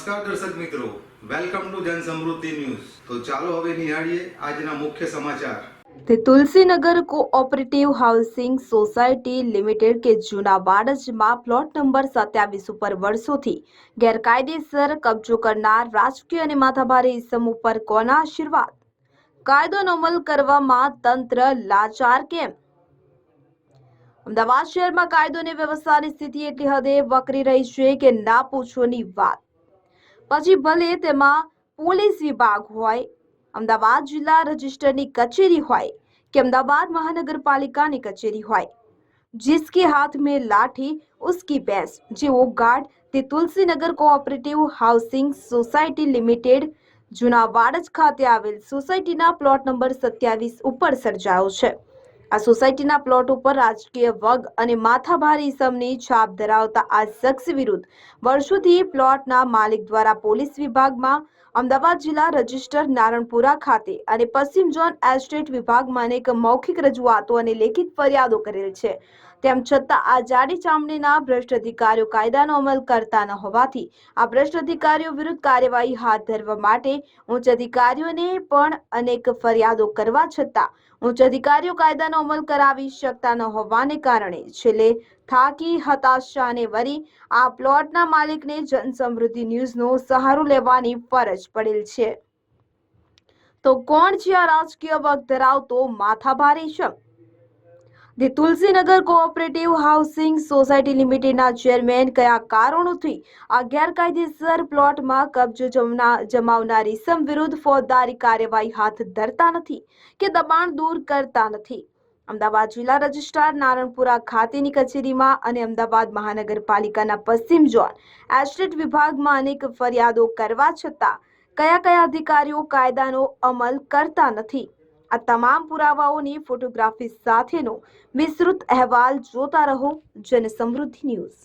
નમસ્કાર દર્શક મિત્રો, વેલકમ ટુ જન સમૃદ્ધિ ન્યૂઝ। તો ચાલો હવે નિહાળીએ આજના મુખ્ય સમાચાર। તે તુલસીનગર કોઓપરેટિવ હાઉસિંગ સોસાયટી લિમિટેડ કે જૂના વાડજમાં પ્લોટ નંબર 27 ઉપર વર્ષોથી ગેરકાયદેસર કબજો કરનાર રાજકીય અને માથાભારે ઇસમ ઉપર કોના આશીર્વાદ? કાયદોનો અમલ કરવામાં તંત્ર લાચાર કેમ? અમદાવાદ શહેરમાં કાયદો અને વ્યવસ્થાની સ્થિતિ એટલી હદે વકરી રહી છે કે ના પૂછોની વાત। પછી ભલે તેમાં પોલીસ વિભાગ હોય, અમદાવાદ જિલ્લા રજિસ્ટરની કચેરી હોય કે અમદાવાદ મહાનગરપાલિકાની કચેરી હોય, जिसके हाथ में लाठी उसकी भैंस જેવો ગાઢ તે તુલસીનગર કોઓપરેટિવ હાઉસિંગ સોસાયટી લિમિટેડ જૂના વાડજ ખાતે આવેલ સોસાયટીના પ્લોટ નંબર 27 ઉપર સર્જાયો છે। આ સોસાયટીના પ્લોટ ઉપર રાજકીય વગ અને માથાભારે ઇસમની છાપ ધરાવતા આ શખ્સ વિરુદ્ધ વર્ષોથી પ્લોટના માલિક દ્વારા પોલીસ વિભાગમાં, અમદાવાદ જિલ્લા રજિસ્ટર નારણપુરા ખાતે અને પશ્ચિમ ઝોન એસ્ટેટ વિભાગમાં અનેક મૌખિક રજૂઆતો અને લેખિત ફરિયાદો કરેલ છે। તેમ છતાં આ જાડી ચામડીના ભ્રષ્ટ અધિકારીઓ કાયદાનો અમલ કરતા ન હોવાથી આ ભ્રષ્ટ અધિકારીઓ વિરુદ્ધ કાર્યવાહી હાથ ધરવા માટે ઉચ્ચ અધિકારીઓને પણ અનેક ફરિયાદો કરવા છતાં ઉચ્ચ અધિકારીઓ કાયદાનો અમલ કરાવી શકતા ન હોવાને કારણે છેલ્લે થાકી હતાશાને વરી આ પ્લોટના માલિકને જનસમૃદ્ધિ ન્યૂઝનો સહારો લેવાની ફરજ પડેલ છે। તો કોણ છે આ રાજકીય વગ ધરાવતો માથાભારે ઇસમ? ધી તુલસીનગર કોઓપરેટિવ હાઉસિંગ સોસાયટી લિમિટેડના ચેરમેન કયા કારણોથી આ ગેરકાયદેસર પ્લોટમાં કબજો જમાવનાર ઇસમ વિરુદ્ધ ફોજદારી કાર્યવાહી હાથ ધરતા નથી કે દબાણ દૂર કરતા નથી? અમદાવાદ જિલ્લા રજિસ્ટ્રાર નારણપુરા ખાતેની કચેરીમાં અને અમદાવાદ મહાનગરપાલિકાના પશ્ચિમ ઝોન એસ્ટેટ વિભાગમાં અનેક ફરિયાદો કરવા છતાં કયા અધિકારીઓ કાયદાનો અમલ કરતા નથી? આ તમામ પુરાવાઓની ફોટોગ્રાફી સાથેનો વિસ્તૃત અહેવાલ જોતા રહો જનસમૃદ્ધિ ન્યૂઝ।